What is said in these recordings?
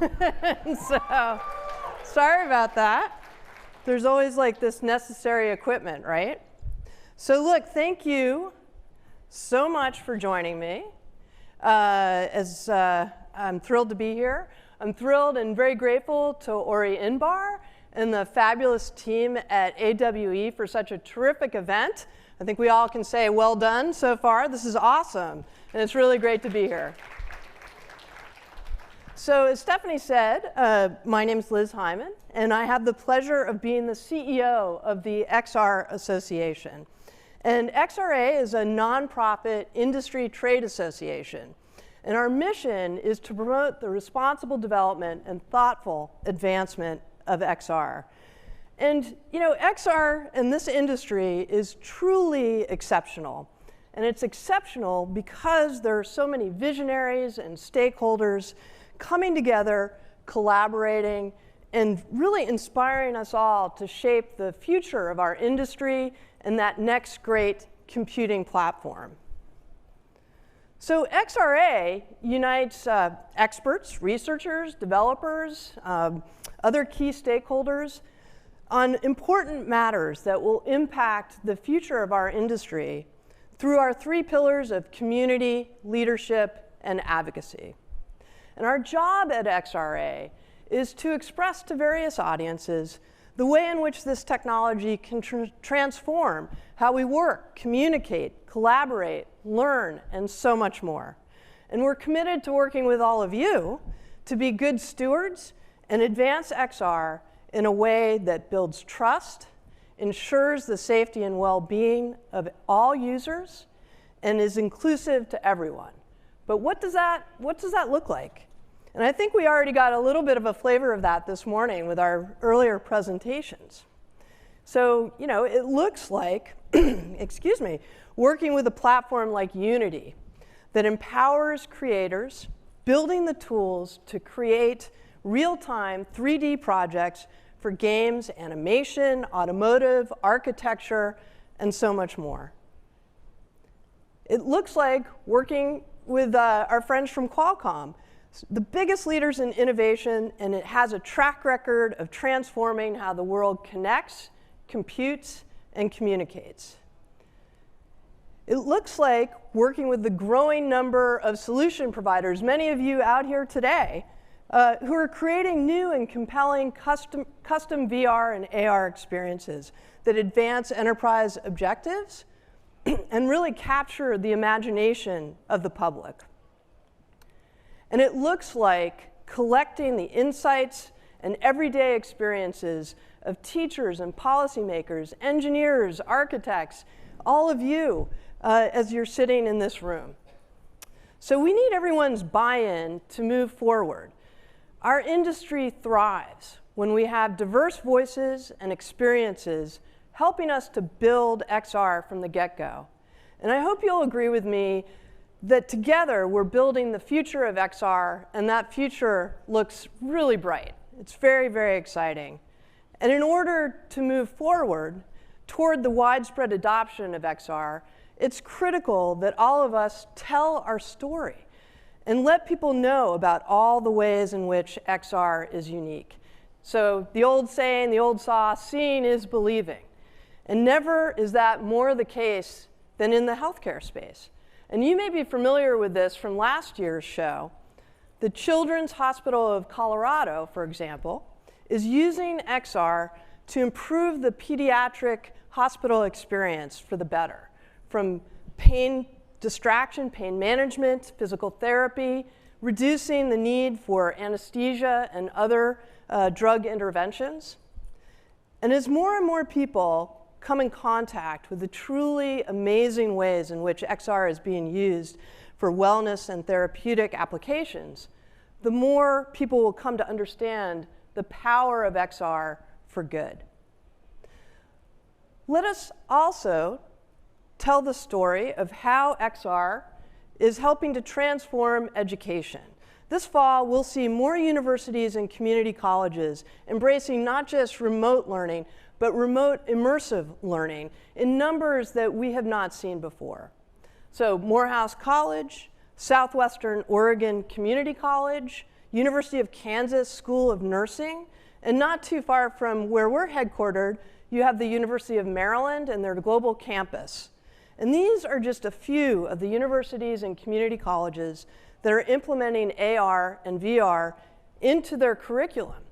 So, sorry about that. There's always like this necessary equipment, right? So look, thank you so much for joining me. I'm thrilled to be here. I'm thrilled and very grateful to Ori Inbar and the fabulous team at AWE for such a terrific event. I think we all can say well done so far. This is awesome, and it's really great to be here. So as Stephanie said, my name is Liz Hyman, and I have the pleasure of being the CEO of the XR Association. And XRA is a nonprofit industry trade association. And our mission is to promote the responsible development and thoughtful advancement of XR. And you know, XR in this industry is truly exceptional. And it's exceptional because there are so many visionaries and stakeholders coming together, collaborating, and really inspiring us all to shape the future of our industry and that next great computing platform. So XRA unites experts, researchers, developers, other key stakeholders on important matters that will impact the future of our industry through our 3 pillars of community, leadership, and advocacy. And our job at XRA is to express to various audiences the way in which this technology can transform how we work, communicate, collaborate, learn, and so much more. And we're committed to working with all of you to be good stewards and advance XR in a way that builds trust, ensures the safety and well-being of all users, and is inclusive to everyone. But what does that look like? And I think we already got a little bit of a flavor of that this morning with our earlier presentations. So, you know, it looks like, excuse me, working with a platform like Unity that empowers creators, building the tools to create real-time 3D projects for games, animation, automotive, architecture, and so much more. It looks like working with our friends from Qualcomm, the biggest leaders in innovation, and it has a track record of transforming how the world connects, computes, and communicates. It looks like working with the growing number of solution providers, many of you out here today, who are creating new and compelling custom VR and AR experiences that advance enterprise objectives and really capture the imagination of the public. And it looks like collecting the insights and everyday experiences of teachers and policymakers, engineers, architects, all of you as you're sitting in this room. So we need everyone's buy-in to move forward. Our industry thrives when we have diverse voices and experiences helping us to build XR from the get-go. And I hope you'll agree with me that together we're building the future of XR, and that future looks really bright. It's very, very exciting. And in order to move forward toward the widespread adoption of XR, it's critical that all of us tell our story and let people know about all the ways in which XR is unique. So the old saying, the old saw, seeing is believing. And never is that more the case than in the healthcare space. And you may be familiar with this from last year's show. The Children's Hospital of Colorado, for example, is using XR to improve the pediatric hospital experience for the better, from pain distraction, pain management, physical therapy, reducing the need for anesthesia and other drug interventions. And as more and more people come in contact with the truly amazing ways in which XR is being used for wellness and therapeutic applications, the more people will come to understand the power of XR for good. Let us also tell the story of how XR is helping to transform education. This fall, we'll see more universities and community colleges embracing not just remote learning, but remote immersive learning in numbers that we have not seen before. So Morehouse College, Southwestern Oregon Community College, University of Kansas School of Nursing, and not too far from where we're headquartered, you have the University of Maryland and their global campus. And these are just a few of the universities and community colleges that are implementing AR and VR into their curriculum.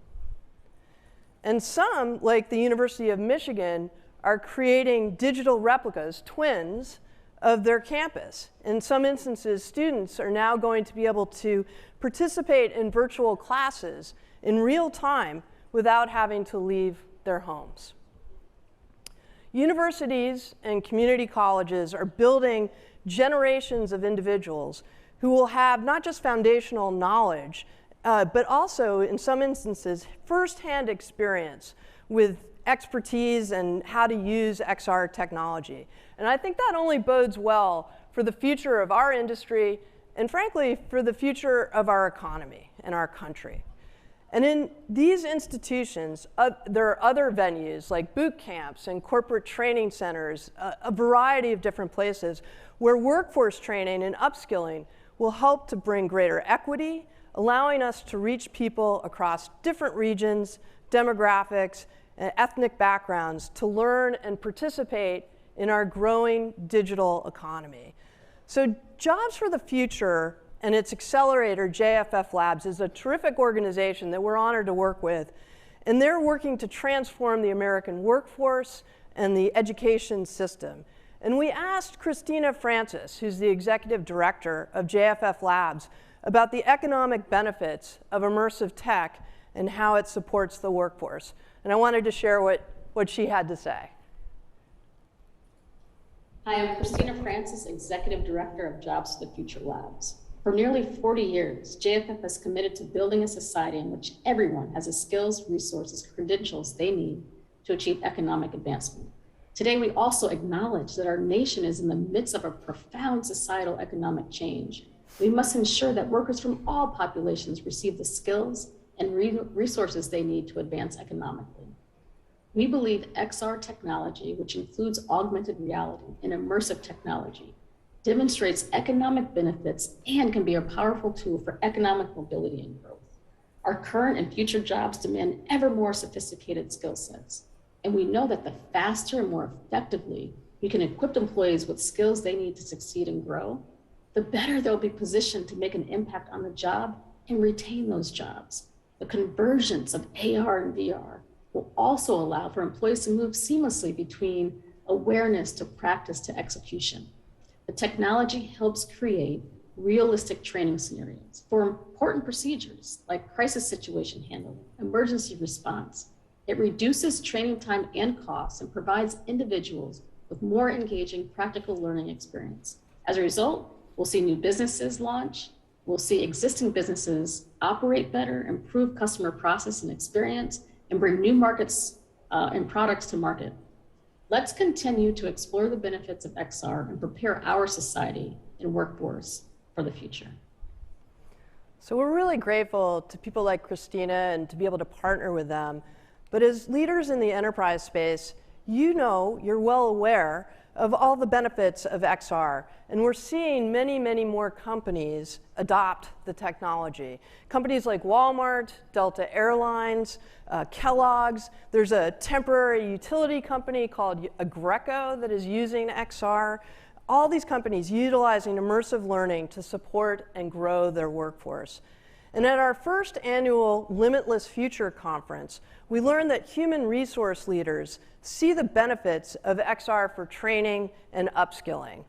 And some, like the University of Michigan, are creating digital replicas, twins, of their campus. In some instances, students are now going to be able to participate in virtual classes in real time without having to leave their homes. Universities and community colleges are building generations of individuals who will have not just foundational knowledge, but also, in some instances, firsthand experience with expertise and how to use XR technology. And I think that only bodes well for the future of our industry and, frankly, for the future of our economy and our country. And in these institutions, there are other venues like boot camps and corporate training centers, a variety of different places where workforce training and upskilling will help to bring greater equity, allowing us to reach people across different regions, demographics, and ethnic backgrounds to learn and participate in our growing digital economy. So Jobs for the Future and its accelerator, JFF Labs, is a terrific organization that we're honored to work with. And they're working to transform the American workforce and the education system. And we asked Christina Francis, who's the executive director of JFF Labs, about the economic benefits of immersive tech and how it supports the workforce. And I wanted to share what she had to say. Hi, I'm Christina Francis, Executive Director of Jobs for the Future Labs. For nearly 40 years, JFF has committed to building a society in which everyone has the skills, resources, credentials they need to achieve economic advancement. Today, we also acknowledge that our nation is in the midst of a profound societal economic change. We must ensure that workers from all populations receive the skills and resources they need to advance economically. We believe XR technology, which includes augmented reality and immersive technology, demonstrates economic benefits and can be a powerful tool for economic mobility and growth. Our current and future jobs demand ever more sophisticated skill sets, and we know that the faster and more effectively we can equip employees with skills they need to succeed and grow, the better they'll be positioned to make an impact on the job and retain those jobs. The convergence of AR and VR will also allow for employees to move seamlessly between awareness to practice to execution. The technology helps create realistic training scenarios for important procedures like crisis situation handling, emergency response. It reduces training time and costs and provides individuals with more engaging practical learning experience. As a result, we'll see new businesses launch. We'll see existing businesses operate better, improve customer process and experience, and bring new markets and products to market. Let's continue to explore the benefits of XR and prepare our society and workforce for the future. So we're really grateful to people like Christina and to be able to partner with them. But as leaders in the enterprise space, you're well aware of all the benefits of XR. And we're seeing many, many more companies adopt the technology. Companies like Walmart, Delta Airlines, Kellogg's. There's a temporary utility company called Agreco that is using XR. All these companies utilizing immersive learning to support and grow their workforce. And at our first annual Limitless Future conference, we learned that human resource leaders see the benefits of XR for training and upskilling.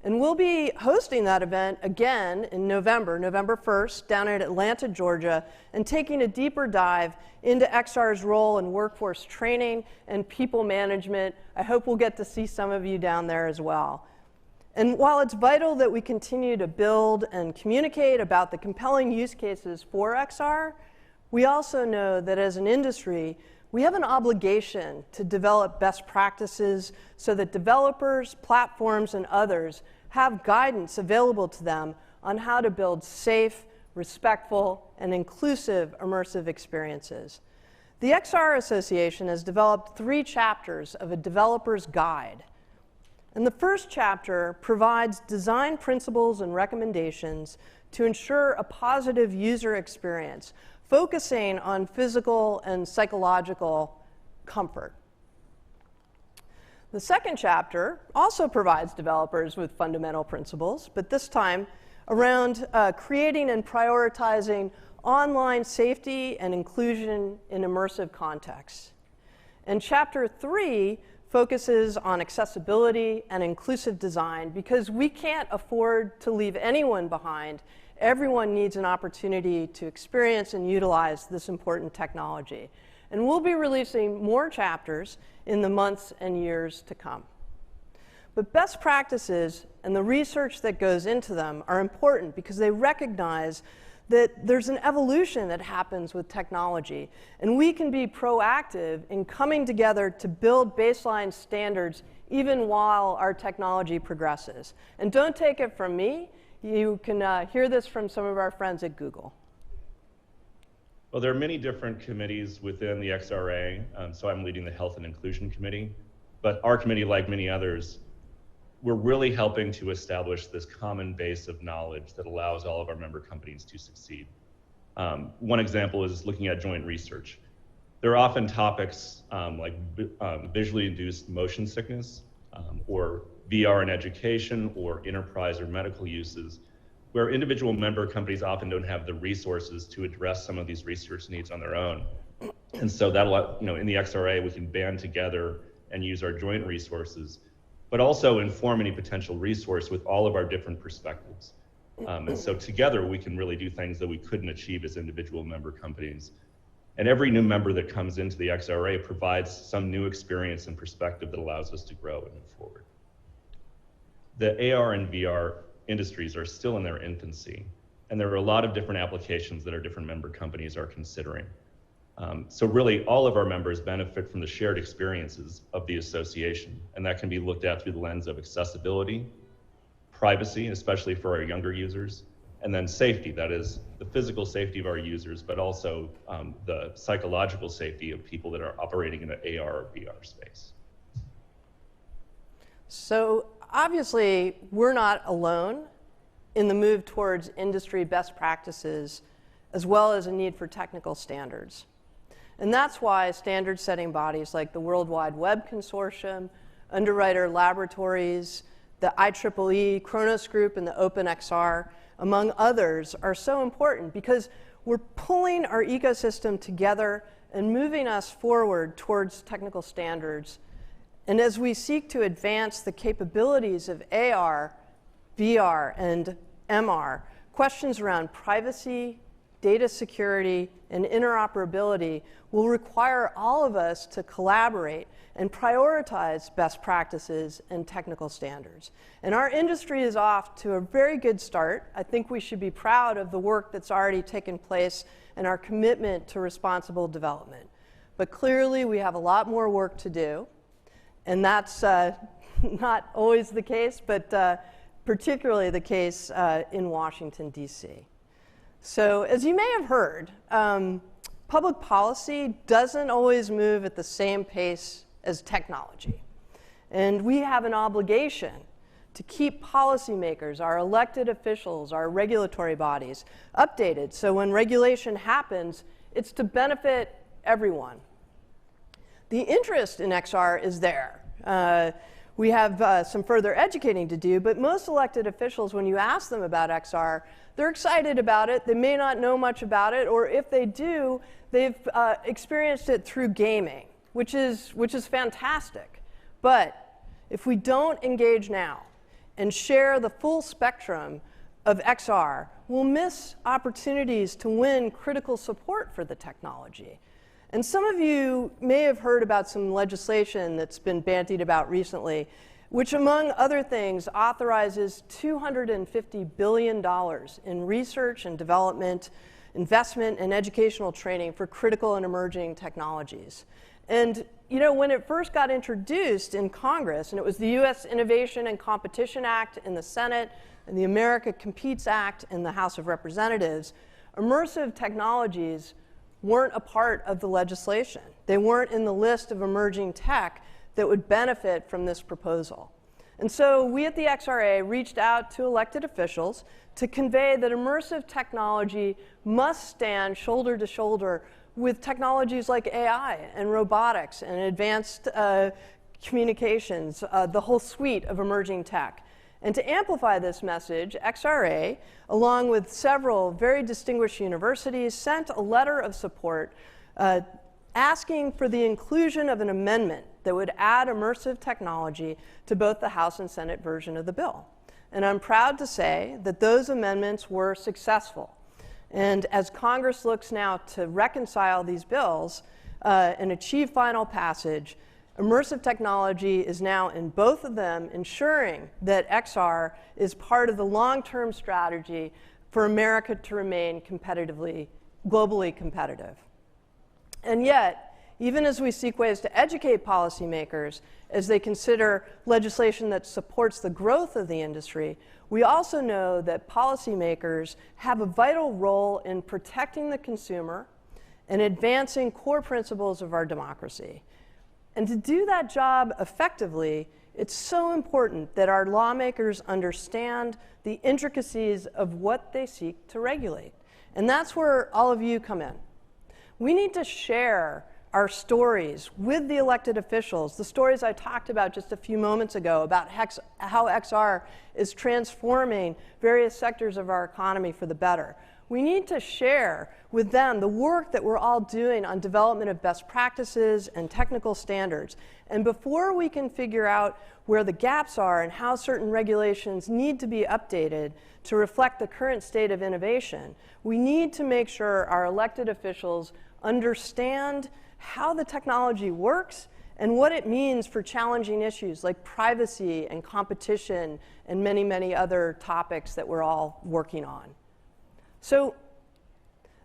And we'll be hosting that event again in November 1st, down in Atlanta, Georgia, and taking a deeper dive into XR's role in workforce training and people management. I hope we'll get to see some of you down there as well. And while it's vital that we continue to build and communicate about the compelling use cases for XR, we also know that as an industry, we have an obligation to develop best practices so that developers, platforms, and others have guidance available to them on how to build safe, respectful, and inclusive immersive experiences. The XR Association has developed 3 chapters of a developer's guide. And the first chapter provides design principles and recommendations to ensure a positive user experience, focusing on physical and psychological comfort. The second chapter also provides developers with fundamental principles, but this time around creating and prioritizing online safety and inclusion in immersive contexts. And chapter 3 focuses on accessibility and inclusive design because we can't afford to leave anyone behind. Everyone needs an opportunity to experience and utilize this important technology. And we'll be releasing more chapters in the months and years to come. But best practices and the research that goes into them are important because they recognize that there's an evolution that happens with technology, and we can be proactive in coming together to build baseline standards even while our technology progresses. And don't take it from me. You can hear this from some of our friends at Google. Well, there are many different committees within the XRA, so I'm leading the Health and Inclusion Committee. But our committee, like many others, we're really helping to establish this common base of knowledge that allows all of our member companies to succeed. One example is looking at joint research. There are often topics like visually induced motion sickness, or VR in education, or enterprise or medical uses, where individual member companies often don't have the resources to address some of these research needs on their own. And so that'll, in the XRA, we can band together and use our joint resources, but also inform any potential resource with all of our different perspectives. And so together we can really do things that we couldn't achieve as individual member companies. And every new member that comes into the XRA provides some new experience and perspective that allows us to grow and move forward. The AR and VR industries are still in their infancy, and there are a lot of different applications that our different member companies are considering. So really, all of our members benefit from the shared experiences of the association, and that can be looked at through the lens of accessibility, privacy, especially for our younger users, and then safety, that is the physical safety of our users, but also the psychological safety of people that are operating in an AR or VR space. So obviously, we're not alone in the move towards industry best practices, as well as a need for technical standards. And that's why standard-setting bodies like the World Wide Web Consortium, Underwriter Laboratories, the IEEE, Kronos Group, and the OpenXR, among others, are so important because we're pulling our ecosystem together and moving us forward towards technical standards. And as we seek to advance the capabilities of AR, VR, and MR, questions around privacy, data security, and interoperability will require all of us to collaborate and prioritize best practices and technical standards. And our industry is off to a very good start. I think we should be proud of the work that's already taken place and our commitment to responsible development. But clearly, we have a lot more work to do. And that's not always the case, but particularly the case in Washington, D.C. So as you may have heard, public policy doesn't always move at the same pace as technology. And we have an obligation to keep policymakers, our elected officials, our regulatory bodies updated. So when regulation happens, it's to benefit everyone. The interest in XR is there. We have some further educating to do, but most elected officials, when you ask them about XR, they're excited about it. They may not know much about it, or if they do, they've experienced it through gaming, which is fantastic. But if we don't engage now and share the full spectrum of XR, we'll miss opportunities to win critical support for the technology. And some of you may have heard about some legislation that's been bandied about recently, which, among other things, authorizes $250 billion in research and development, investment, and educational training for critical and emerging technologies. And when it first got introduced in Congress, and it was the U.S. Innovation and Competition Act in the Senate and the America Competes Act in the House of Representatives, immersive technologies weren't a part of the legislation. They weren't in the list of emerging tech that would benefit from this proposal. And so we at the XRA reached out to elected officials to convey that immersive technology must stand shoulder to shoulder with technologies like AI and robotics and advanced communications, the whole suite of emerging tech. And to amplify this message, XRA, along with several very distinguished universities, sent a letter of support asking for the inclusion of an amendment that would add immersive technology to both the House and Senate version of the bill. And I'm proud to say that those amendments were successful. And as Congress looks now to reconcile these bills and achieve final passage, immersive technology is now in both of them, ensuring that XR is part of the long-term strategy for America to remain globally competitive. And yet, even as we seek ways to educate policymakers as they consider legislation that supports the growth of the industry, we also know that policymakers have a vital role in protecting the consumer and advancing core principles of our democracy. And to do that job effectively, it's so important that our lawmakers understand the intricacies of what they seek to regulate. And that's where all of you come in. We need to share our stories with the elected officials, the stories I talked about just a few moments ago about how XR is transforming various sectors of our economy for the better. We need to share with them the work that we're all doing on development of best practices and technical standards. And before we can figure out where the gaps are and how certain regulations need to be updated to reflect the current state of innovation, we need to make sure our elected officials understand how the technology works and what it means for challenging issues like privacy and competition and many, many other topics that we're all working on. So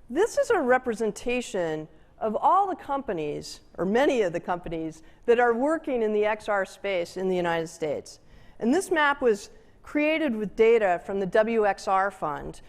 this is a representation of all the companies, or many of the companies, that are working in the XR space in the United States. And this map was created with data from the WXR Fund,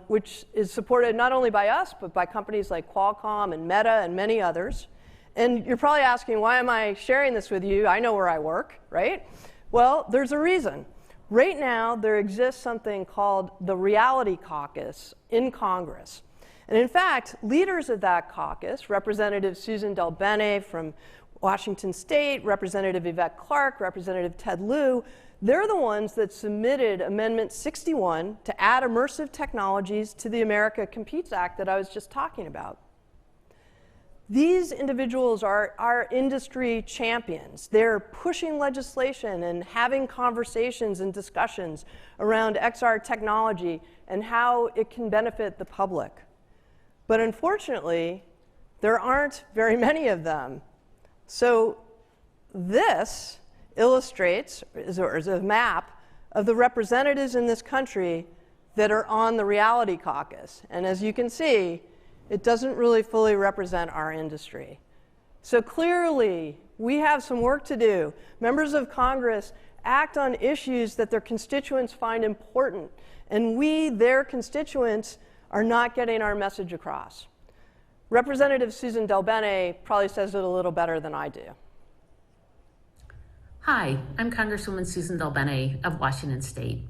which is supported not only by us, but by companies like Qualcomm and Meta and many others. And you're probably asking, why am I sharing this with you? I know where I work, right? Well, there's a reason. Right now, there exists something called the Reality Caucus in Congress. And in fact, leaders of that caucus, Representative Susan DelBene from Washington State, Representative Yvette Clarke, Representative Ted Lieu, they're the ones that submitted Amendment 61 to add immersive technologies to the America Competes Act that I was just talking about. These individuals are industry champions. They're pushing legislation and having conversations and discussions around XR technology and how it can benefit the public. But unfortunately, there aren't very many of them. So this illustrates, or is a map of the representatives in this country that are on the Reality Caucus. And as you can see, it doesn't really fully represent our industry. So clearly, we have some work to do. Members of Congress act on issues that their constituents find important, and we, their constituents, are not getting our message across. Representative Susan DelBene probably says it a little better than I do. Hi, I'm Congresswoman Susan DelBene of Washington State.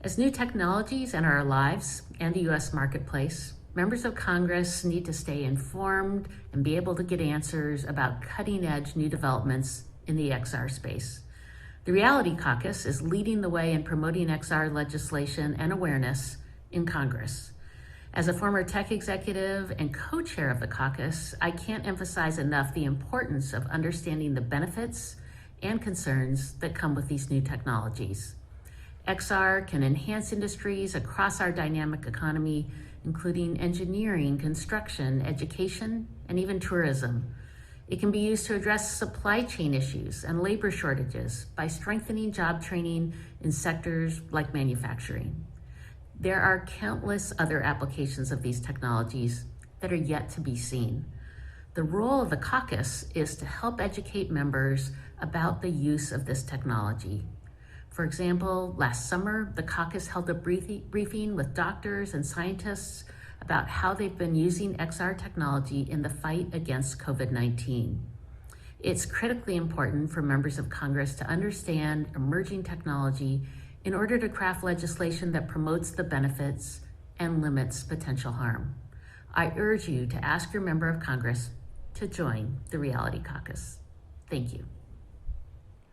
As new technologies enter our lives and the U.S. marketplace, members of Congress need to stay informed and be able to get answers about cutting-edge new developments in the XR space. The Reality Caucus is leading the way in promoting XR legislation and awareness in Congress. As a former tech executive and co-chair of the caucus, I can't emphasize enough the importance of understanding the benefits and concerns that come with these new technologies. XR can enhance industries across our dynamic economy, including engineering, construction, education, and even tourism. It can be used to address supply chain issues and labor shortages by strengthening job training in sectors like manufacturing. There are countless other applications of these technologies that are yet to be seen. The role of the caucus is to help educate members about the use of this technology. For example, last summer, the caucus held a briefing with doctors and scientists about how they've been using XR technology in the fight against COVID-19. It's critically important for members of Congress to understand emerging technology in order to craft legislation that promotes the benefits and limits potential harm. I urge you to ask your member of Congress to join the Reality Caucus. Thank you.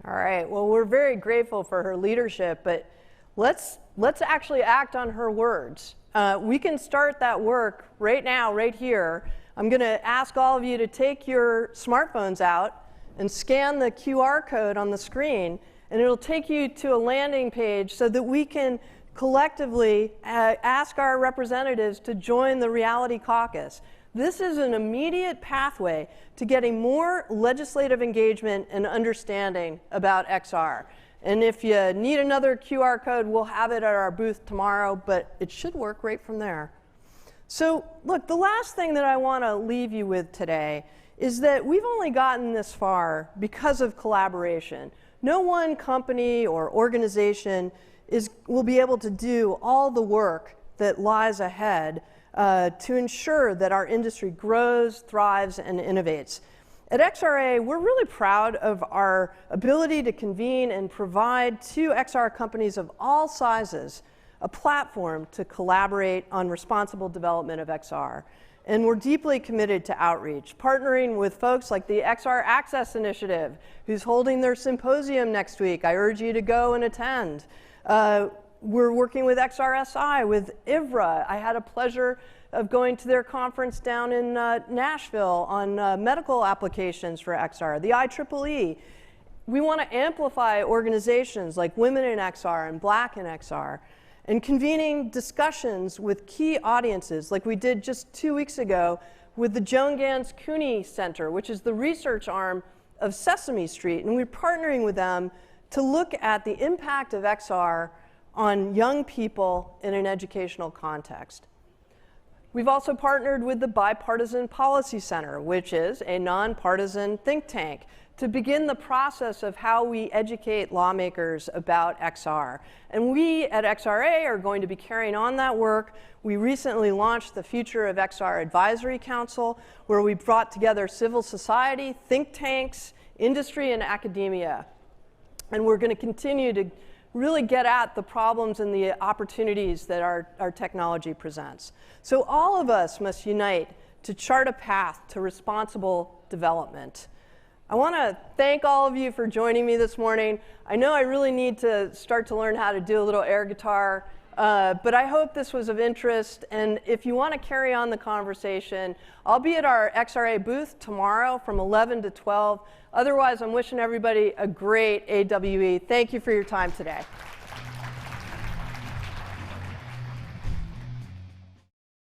All right, well, we're very grateful for her leadership, but let's actually act on her words. We can start that work right now, right here. I'm going to ask all of you to take your smartphones out and scan the QR code on the screen, and it'll take you to a landing page so that we can collectively ask our representatives to join the Reality Caucus. This is an immediate pathway to getting more legislative engagement and understanding about XR. And if you need another QR code, we'll have it at our booth tomorrow, but it should work right from there. So look, the last thing that I want to leave you with today is that we've only gotten this far because of collaboration. No one company or organization will be able to do all the work that lies ahead to ensure that our industry grows, thrives, and innovates. At XRA, we're really proud of our ability to convene and provide to XR companies of all sizes a platform to collaborate on responsible development of XR. And we're deeply committed to outreach, partnering with folks like the XR Access Initiative, who's holding their symposium next week. I urge you to go and attend. We're working with XRSI, with IVRA. I had a pleasure of going to their conference down in Nashville on medical applications for XR, the IEEE. We want to amplify organizations like Women in XR and Black in XR, and convening discussions with key audiences like we did just 2 weeks ago with the Joan Gans Cooney Center, which is the research arm of Sesame Street. And we're partnering with them to look at the impact of XR on young people in an educational context. We've also partnered with the Bipartisan Policy Center, which is a nonpartisan think tank, to begin the process of how we educate lawmakers about XR. And we at XRA are going to be carrying on that work. We recently launched the Future of XR Advisory Council, where we brought together civil society, think tanks, industry, and academia. And we're going to continue to really get at the problems and the opportunities that our technology presents. So all of us must unite to chart a path to responsible development. I want to thank all of you for joining me this morning. I know I really need to start to learn how to do a little air guitar, but I hope this was of interest. And if you want to carry on the conversation, I'll be at our XRA booth tomorrow from 11 to 12. Otherwise, I'm wishing everybody a great AWE. Thank you for your time today.